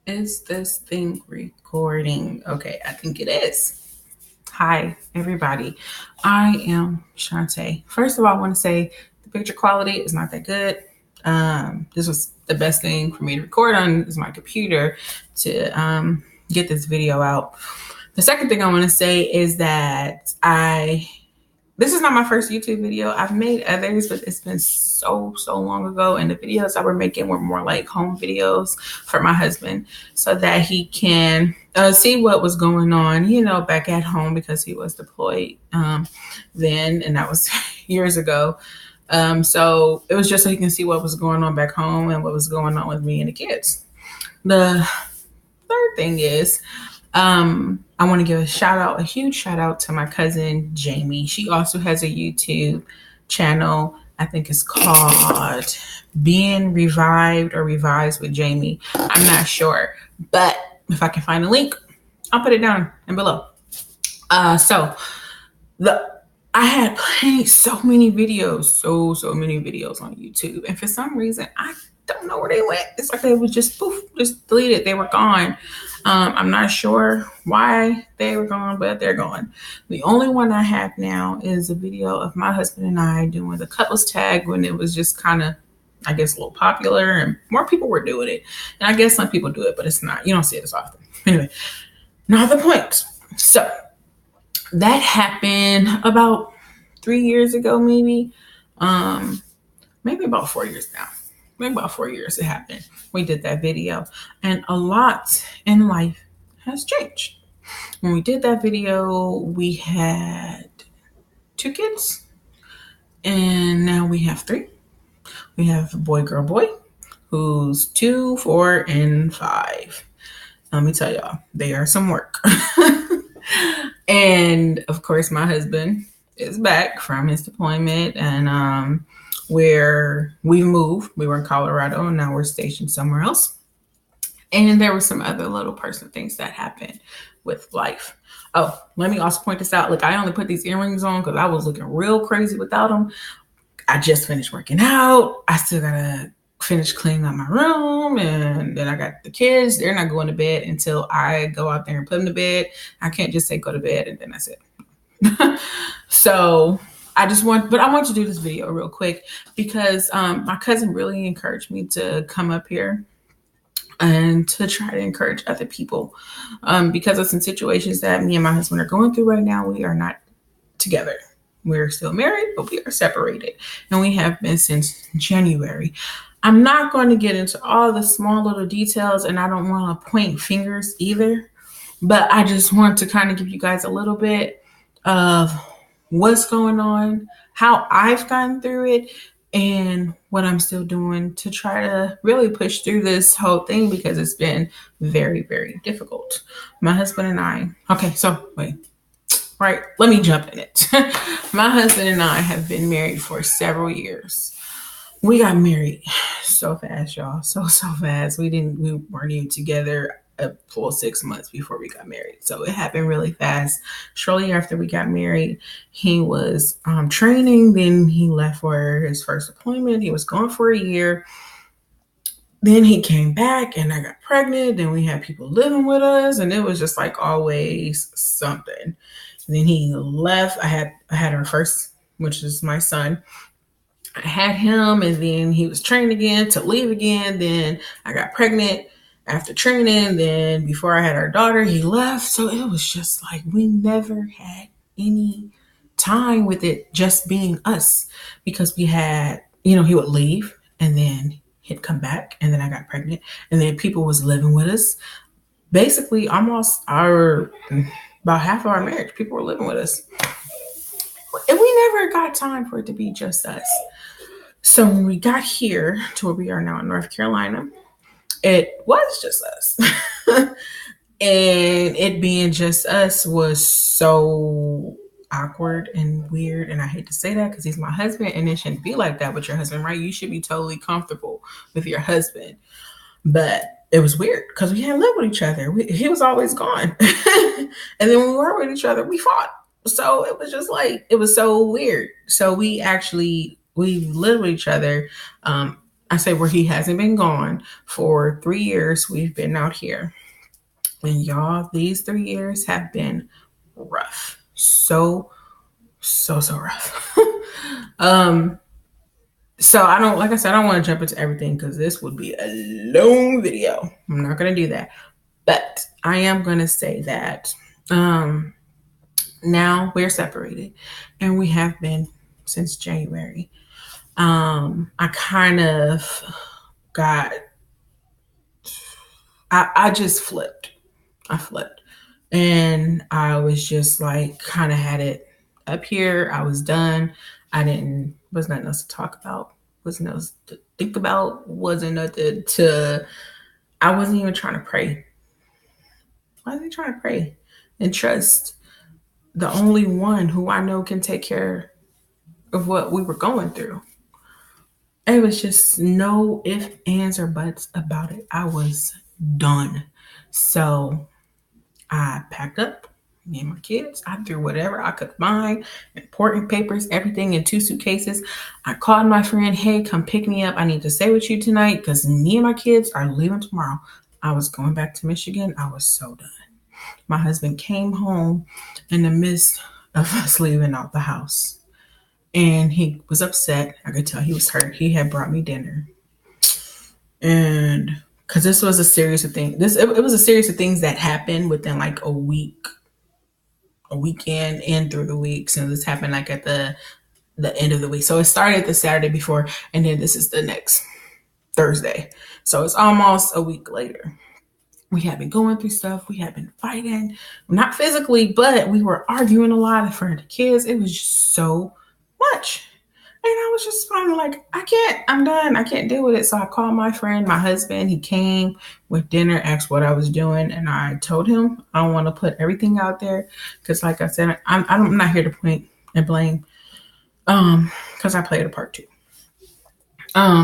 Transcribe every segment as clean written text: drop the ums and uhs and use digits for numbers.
Is this thing recording? Okay, I think it is. Hi, everybody. I am Shantae. First of all, I want to say the picture quality is not that good. This was the best thing for me to record on is my computer to get this video out. The second thing I want to say is that this is not my first YouTube video. I've made others, but it's been so long ago. And the videos I were making were more like home videos for my husband so that he can see what was going on, back at home because he was deployed then. And that was years ago. So it was just so he can see what was going on back home and what was going on with me and the kids. The third thing is, I want to give a huge shout out to my cousin Jamie. She also has a YouTube channel. I think it's called Being Revived or Revised with Jamie. I'm not sure, but if I can find a link, I'll put it down and below. I had so many videos, so many videos on YouTube, and for some reason I don't know where they went. It's like they was just poof, just deleted. They were gone. I'm not sure why they were gone, but they're gone. The only one I have now is a video of my husband and I doing the couples tag when it was just kind of, I guess, a little popular and more people were doing it. And I guess some people do it, but it's not. You don't see it as often. Anyway, not the point. So that happened about 3 years ago, maybe about 4 years now. Maybe about 4 years it happened. We did that video, and a lot in life has changed. When we did that video, we had 2 kids, and now we have 3. We have a boy, girl, boy, who's 2, 4, and 5. Let me tell y'all, they are some work. And of course, my husband is back from his deployment, and where we moved. We were in Colorado and now we're stationed somewhere else. And there were some other little personal things that happened with life. Oh, let me also point this out. Look, I only put these earrings on because I was looking real crazy without them. I just finished working out. I still gotta finish cleaning up my room, and then I got the kids. They're not going to bed until I go out there and put them to bed. I can't just say go to bed and then that's it. So I want to do this video real quick because my cousin really encouraged me to come up here and to try to encourage other people because of some situations that me and my husband are going through right now. We are not together. We're still married, but we are separated, and we have been since January. I'm not going to get into all the small little details, and I don't want to point fingers either, but I just want to kind of give you guys a little bit of what's going on, how I've gone through it, and what I'm still doing to try to really push through this whole thing because it's been very, very difficult. My husband and I, right, let me jump in it. My husband and I have been married for several years. We got married so fast, y'all, so fast. We weren't even together a full 6 months before we got married. So it happened really fast. Shortly after we got married, he was training. Then he left for his first deployment. He was gone for a year. Then he came back and I got pregnant. Then we had people living with us, and it was just like always something. And then he left. I had our first, which is my son. I had him, and then he was trained again to leave again. Then I got pregnant after training. Then before I had our daughter, he left. So it was just like we never had any time with it just being us because we had, he would leave and then he'd come back, and then I got pregnant, and then people was living with us. Basically, about half of our marriage, people were living with us. And we never got time for it to be just us. So when we got here to where we are now in North Carolina, it was just us. And it being just us was so awkward and weird. And I hate to say that because he's my husband, and it shouldn't be like that with your husband, right? You should be totally comfortable with your husband. But it was weird because we hadn't lived with each other. He was always gone. And then when we were with each other, we fought. So it was just like, it was so weird. So we lived with each other I say where he hasn't been gone for 3 years. We've been out here. And y'all, these 3 years have been rough. So rough. um, so I don't, like I said, I don't want to jump into everything because this would be a long video. I'm not gonna do that. But I am gonna say that now we're separated and we have been since January. I kind of got I just flipped. I flipped. And I was just like kind of had it up here. I was done. I didn't was nothing else to talk about. Was nothing else to think about. Wasn't nothing to I wasn't even trying to pray. I wasn't trying to pray and trust the only one who I know can take care of what we were going through. It was just no ifs, ands, or buts about it. I was done. So I packed up me and my kids. I threw whatever I could find, important papers, everything in 2 suitcases. I called my friend, hey, come pick me up. I need to stay with you tonight because me and my kids are leaving tomorrow. I was going back to Michigan. I was so done. My husband came home in the midst of us leaving out the house. And he was upset. I could tell he was hurt. He had brought me dinner. And because this was a series of things, it was a series of things that happened within like a weekend and through the week. So this happened like at the end of the week. So it started the Saturday before, and then this is the next Thursday. So it's almost a week later. We had been going through stuff. We had been fighting, not physically, but we were arguing a lot in front of the kids. It was just so much. And I was just finally like, I'm done. I can't deal with it. So I called my friend, my husband. He came with dinner, asked what I was doing. And I told him I don't want to put everything out there. Because like I said, I'm not here to point and blame. Because I played a part too.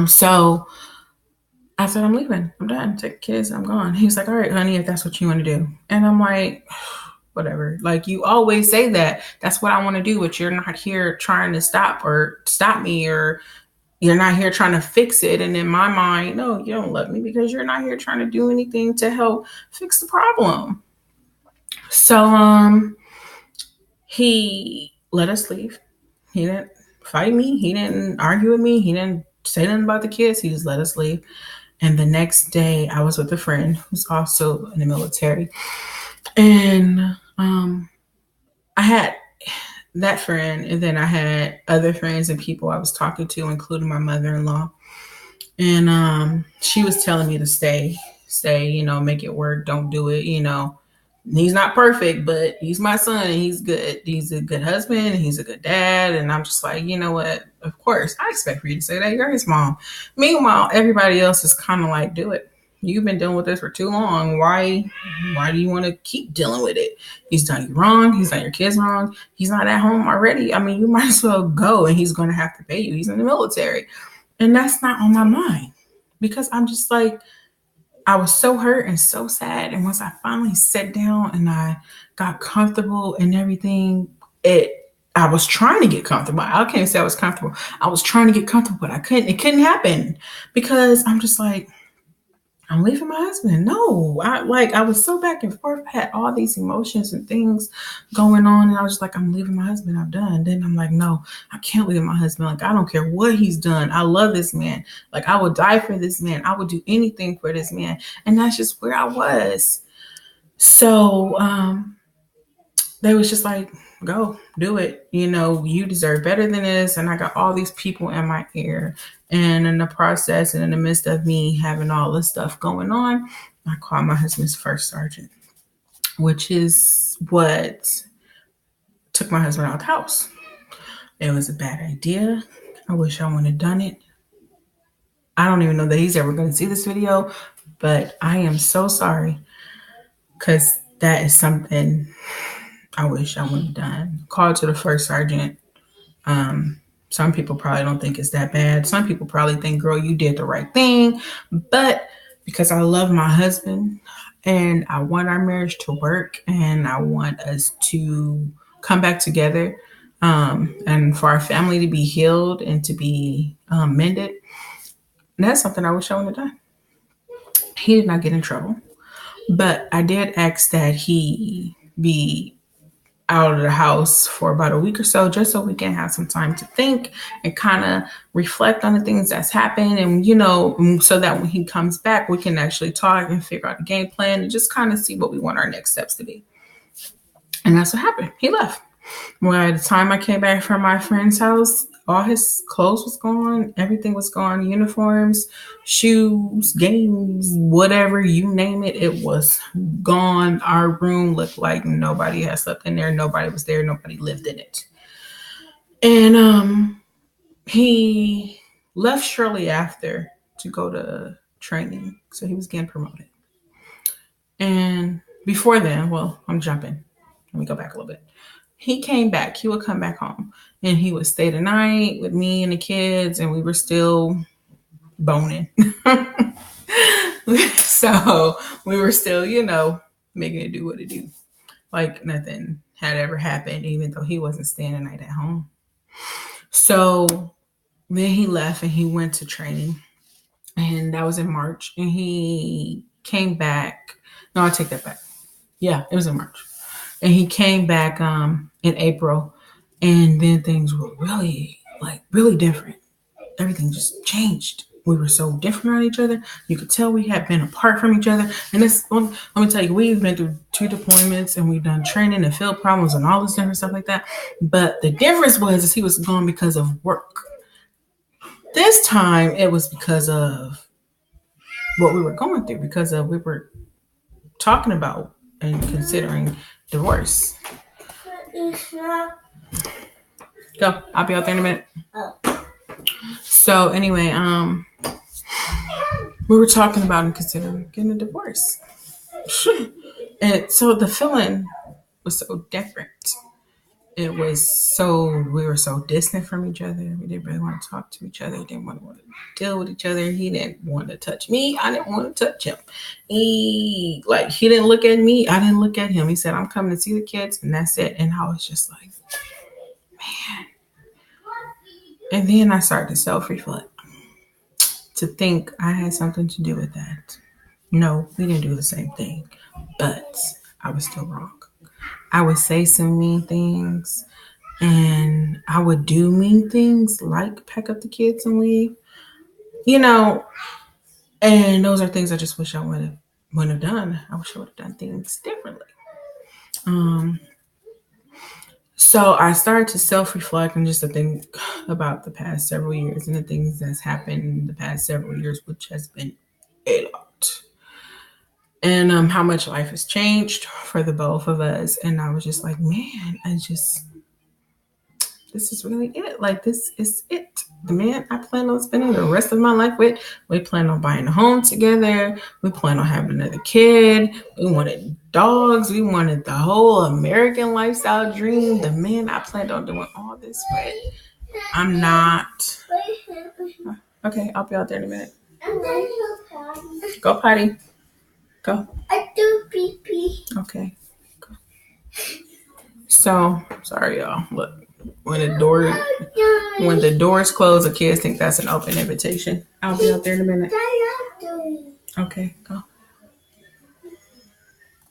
So I said, I'm leaving. I'm done. Take the kids. I'm gone. He's like, all right, honey, if that's what you want to do. And I'm like, whatever. Like you always say that. That's what I want to do, but you're not here trying to stop me, or you're not here trying to fix it. And in my mind, no, you don't love me because you're not here trying to do anything to help fix the problem. So he let us leave. He didn't fight me. He didn't argue with me. He didn't say nothing about the kids. He just let us leave. And the next day I was with a friend who's also in the military. And I had that friend, and then I had other friends and people I was talking to, including my mother-in-law. And she was telling me to stay, make it work, don't do it, He's not perfect, but he's my son and he's good. He's a good husband and he's a good dad. And I'm just like, you know what? Of course, I expect for you to say that. You're his mom. Meanwhile, everybody else is kind of like, do it. You've been dealing with this for too long. Why do you want to keep dealing with it? He's done you wrong. He's done your kids wrong. He's not at home already. I mean, you might as well go, and he's going to have to pay you. He's in the military. And that's not on my mind, because I'm just like, I was so hurt and so sad. And once I finally sat down and I got comfortable and everything, I was trying to get comfortable. I can't say I was comfortable. I was trying to get comfortable, but I couldn't. It couldn't happen because I'm just like, I'm leaving my husband. No, I was so back and forth. I had all these emotions and things going on. And I was just like, I'm leaving my husband. I'm done. Then I'm like, no, I can't leave my husband. Like, I don't care what he's done. I love this man. Like, I would die for this man. I would do anything for this man. And that's just where I was. So, they was just like, go do it. You deserve better than this. And I got all these people in my ear. And in the process and in the midst of me having all this stuff going on, I called my husband's first sergeant, which is what took my husband out of the house. It was a bad idea. I wish I wouldn't have done it. I don't even know that he's ever going to see this video, but I am so sorry, because that is something I wish I wouldn't have done. Called to the first sergeant. Some people probably don't think it's that bad. Some people probably think, girl, you did the right thing. But because I love my husband and I want our marriage to work and I want us to come back together, and for our family to be healed and to be mended, And that's something I wish I would have done. He did not get in trouble, but I did ask that he be out of the house for about a week or so, just so we can have some time to think and kind of reflect on the things that's happened. And, so that when he comes back, we can actually talk and figure out a game plan and just kind of see what we want our next steps to be. And that's what happened. He left. Well, at the time I came back from my friend's house, all his clothes was gone. Everything was gone. Uniforms, shoes, games, whatever, you name it, it was gone. Our room looked like nobody had slept in there. Nobody was there. Nobody lived in it. And he left shortly after to go to training. So he was getting promoted. And before then, well, I'm jumping. Let me go back a little bit. He came back. He would come back home and he would stay the night with me and the kids, and we were still boning. So we were still, making it do what it do. Like nothing had ever happened, even though he wasn't staying the night at home. So then he left and he went to training. And that was in March. And he came back. No, I take that back. Yeah, it was in March. And he came back in April, and then things were really different. Everything just changed. We were so different on each other. You could tell we had been apart from each other. And let me tell you, we've been through 2 deployments, and we've done training and field problems and all this different stuff like that. But the difference was he was gone because of work. This time it was because of what we were going through, because of we were talking about and considering divorce. Go. I'll be out there in a minute. So anyway, we were talking about and considering getting a divorce. And so the feeling was so different. We were so distant from each other. We didn't really want to talk to each other. Didn't want to deal with each other. He didn't want to touch me. I didn't want to touch him. He didn't look at me. I didn't look at him. He said, I'm coming to see the kids, and that's it. And I was just like, man. And then I started to self-reflect, to think I had something to do with that. No, we didn't do the same thing, but I was still wrong. I would say some mean things, and I would do mean things like pack up the kids and leave, and those are things I just wish I wouldn't have done. I wish I would have done things differently. So I started to self-reflect and just to think about the past several years and the things that's happened in the past several years, which has been a lot. And how much life has changed for the both of us. And I was just like, man, this is really it. Like, this is it. The man I plan on spending the rest of my life with. We plan on buying a home together. We plan on having another kid. We wanted dogs. We wanted the whole American lifestyle dream. The man I planned on doing all this with. I'm not. Okay, I'll be out there in a minute. Go potty. Go. I do pee pee. Okay. Go. So, sorry, y'all. Look, when the doors close, the kids think that's an open invitation. I'll be out there in a minute. Okay, go.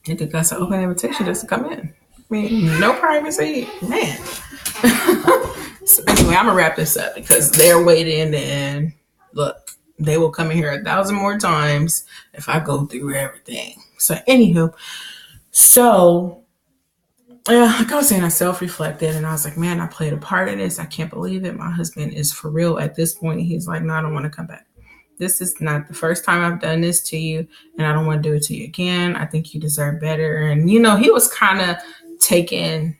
You think that's an open invitation just to come in? I mean, no privacy, man. So anyway, I'm gonna wrap this up because they're waiting, and look, they will come in here 1,000 more times if I go through everything. So anywho, like I was saying, I self-reflected and I was like, man, I played a part in this. I can't believe it. My husband is for real at this point. He's like, no, I don't want to come back. This is not the first time I've done this to you, and I don't want to do it to you again. I think you deserve better. And, he was kind of taking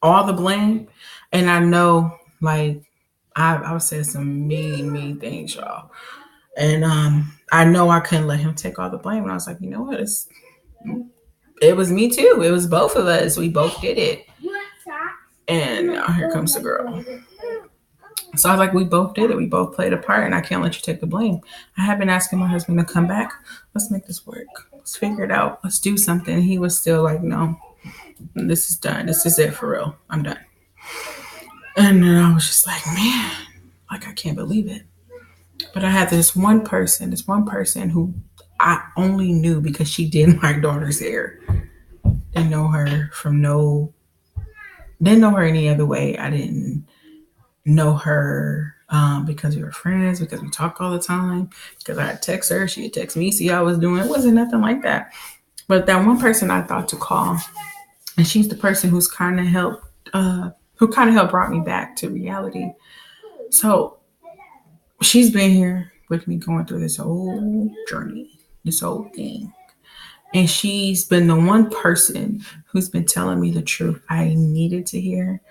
all the blame. And I know, like, I was saying some mean things, y'all. And I know I couldn't let him take all the blame. And I was like, you know what? It was me too. It was both of us. We both did it. And now here comes the girl. So I was like, we both did it. We both played a part, and I can't let you take the blame. I have been asking my husband to come back. Let's make this work. Let's figure it out. Let's do something. He was still like, no, this is done. This is it for real. I'm done. And then I was just like, man, like, I can't believe it. But I had this one person who I only knew because she did my daughter's hair. Didn't know her from no, didn't know her any other way. I didn't know her because we were friends, because we talk all the time, because I'd text her, she'd text me, see how I was doing. It wasn't nothing like that. But that one person I thought to call, and she's the person who kind of helped brought me back to reality. So she's been here with me going through this whole journey, this whole thing. And she's been the one person who's been telling me the truth I needed to hear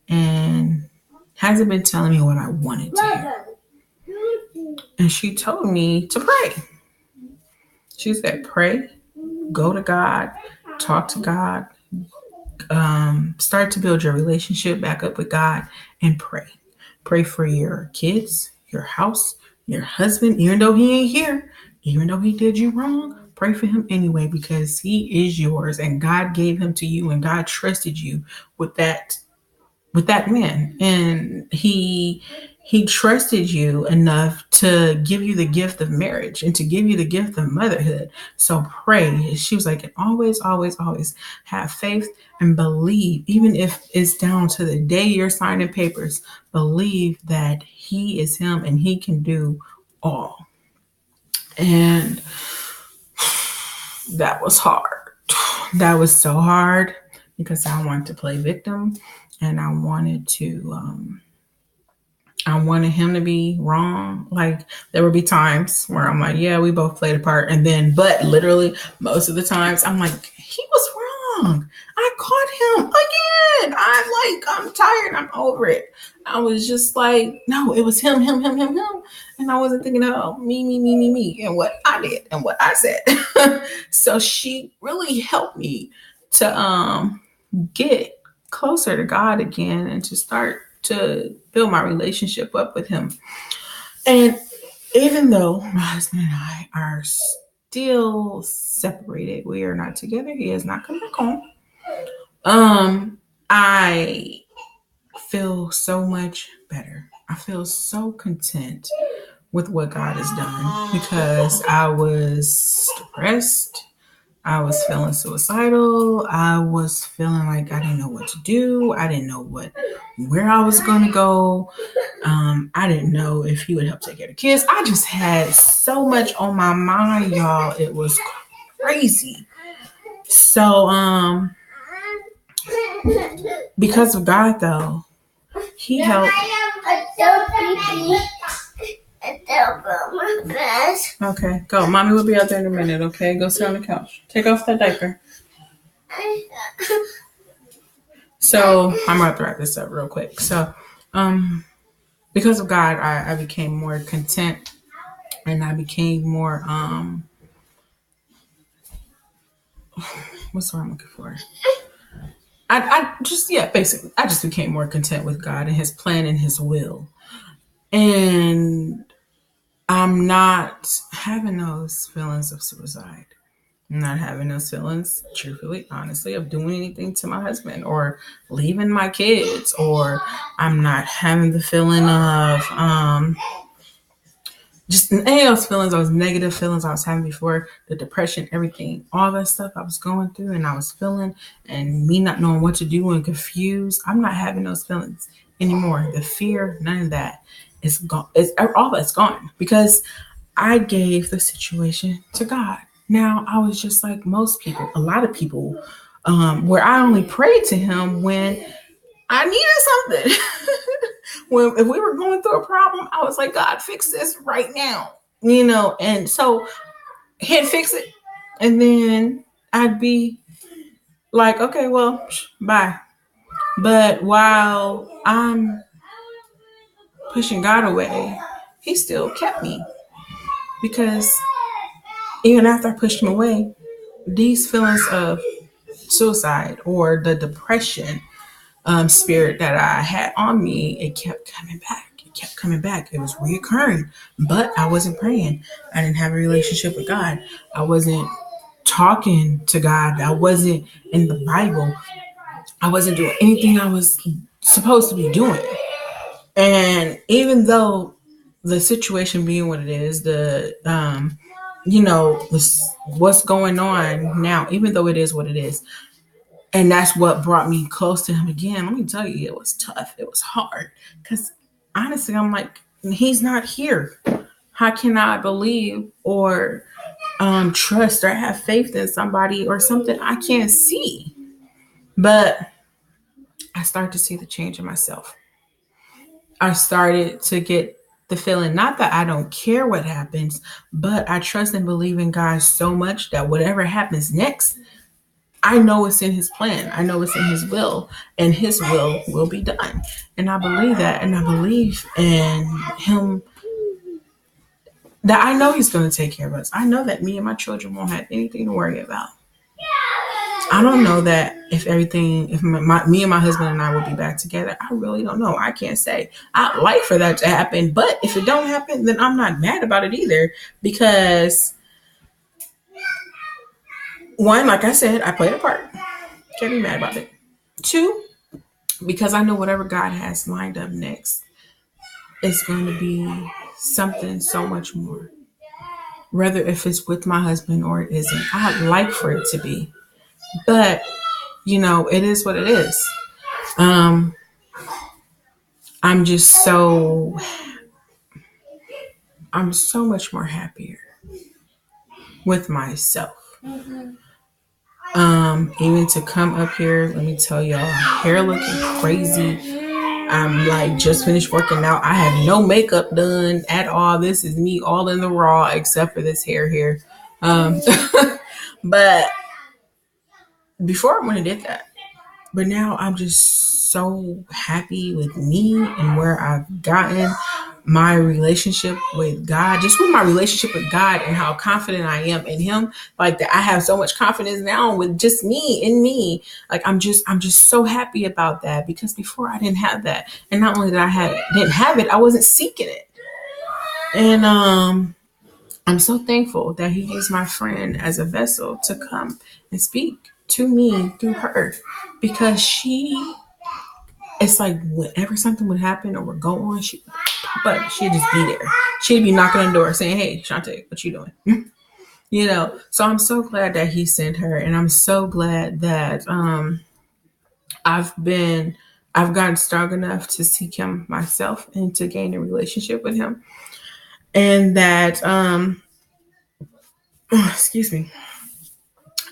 and hasn't been telling me what I wanted to hear. And she told me to pray. She said, pray, go to God, talk to God, start to build your relationship back up with God and pray. Pray for your kids, your house, your husband, even though he ain't here, even though he did you wrong, pray for him anyway because he is yours and God gave him to you and God trusted you with that man, and he trusted you enough to give you the gift of marriage and to give you the gift of motherhood. So pray. She was like, and always, always, always have faith and believe, even if it's down to the day you're signing papers, believe that he is him and he can do all. And that was hard. That was so hard because I wanted to play victim and I wanted him to be wrong. Like there would be times where I'm like, yeah, we both played a part. And then, but literally most of the times I'm like, he was wrong. I caught him again. I'm tired. I'm over it. I was just like, no, it was him. And I wasn't thinking, oh, me, and what I did and what I said. So she really helped me to get closer to God again and to start to build my relationship up with him. And even though my husband and I are still separated, we are not together. He has not come back home. I feel so much better. I feel so content with what God has done because I was depressed. I was feeling suicidal. I was feeling like I didn't know what to do. I didn't know where I was going to go. I didn't know if he would help take care of the kids. I just had so much on my mind, y'all. It was crazy. So, because of God, though, he helped. Okay, go. Mommy will be out there in a minute, okay? Go sit on the couch. Take off that diaper. So, I'm about to wrap this up real quick. So, because of God, I became more content and I became more, what's the word I'm looking for? Basically, I just became more content with God and his plan and his will. And I'm not having those feelings of suicide. I'm not having those feelings, truthfully, honestly, of doing anything to my husband or leaving my kids, or I'm not having the feeling of just any of those feelings, those negative feelings I was having before, the depression, everything, all that stuff I was going through and I was feeling and me not knowing what to do and confused. I'm not having those feelings anymore. The fear, none of that is gone. All that's gone because I gave the situation to God. Now I was just like most people, a lot of people, where I only prayed to him when I needed something. If we were going through a problem, I was like, God, fix this right now, and so he'd fix it. And then I'd be like, okay, well, bye. But while I'm pushing God away, he still kept me because even after I pushed him away, these feelings of suicide or the depression spirit that I had on me, it kept coming back. It was reoccurring, but I wasn't praying. I didn't have a relationship with God. I wasn't talking to God. I wasn't in the Bible. I wasn't doing anything I was supposed to be doing. And even though the situation being what it is, what's going on now, even though it is what it is. And that's what brought me close to him again. Let me tell you, it was tough. It was hard. Because honestly, I'm like, he's not here. How can I believe or trust or have faith in somebody or something I can't see? But I started to see the change in myself. I started to get the feeling, not that I don't care what happens, but I trust and believe in God so much that whatever happens next, I know it's in his plan. I know it's in his will, and his will be done. And I believe that, and I believe in him, that I know he's going to take care of us. I know that me and my children won't have anything to worry about. I don't know that me and my husband and I will be back together. I really don't know. I can't say. I'd like for that to happen, but if it don't happen, then I'm not mad about it either. Because one, like I said, I played a part. Can't be mad about it. Two, because I know whatever God has lined up next is going to be something so much more. Whether if it's with my husband or it isn't, I'd like for it to be. But, it is what it is. Um, I'm just I'm so much more happier with myself. Even to come up here, let me tell y'all, hair looking crazy. I'm like just finished working out. I have no makeup done at all. This is me all in the raw, except for this hair here. But before I went and did that. But now I'm just so happy with me and where I've gotten my relationship with God, just with my relationship with God and how confident I am in him. Like that I have so much confidence now with just me in me. Like I'm just so happy about that, because before I didn't have that. And not only that didn't have it, I wasn't seeking it. And I'm so thankful that he used my friend as a vessel to come and speak to me through her, because it's like whenever something would happen or would go on, she'd pop up. She'd just be there. She'd be knocking on the door saying, "Hey, Shantae, what you doing?" So I'm so glad that he sent her, and I'm so glad that I've gotten strong enough to seek him myself and to gain a relationship with him, and that excuse me,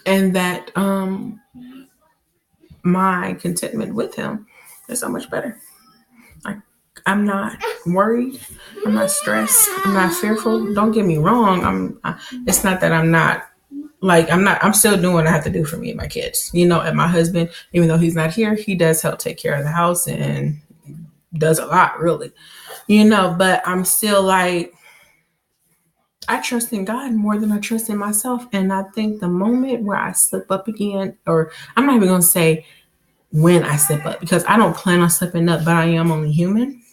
and that my contentment with him is so much better. Like, I'm not worried. I'm not stressed. I'm not fearful. Don't get me wrong. It's not that I'm still doing what I have to do for me and my kids, and my husband, even though he's not here, he does help take care of the house and does a lot, really, but I'm still like, I trust in God more than I trust in myself. And I think the moment where I slip up again, or I'm not even going to say when I slip up, because I don't plan on slipping up, but I am only human.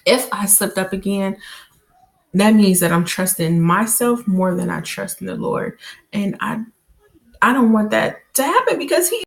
If I slipped up again, that means that I'm trusting myself more than I trust in the Lord. And I don't want that to happen, because he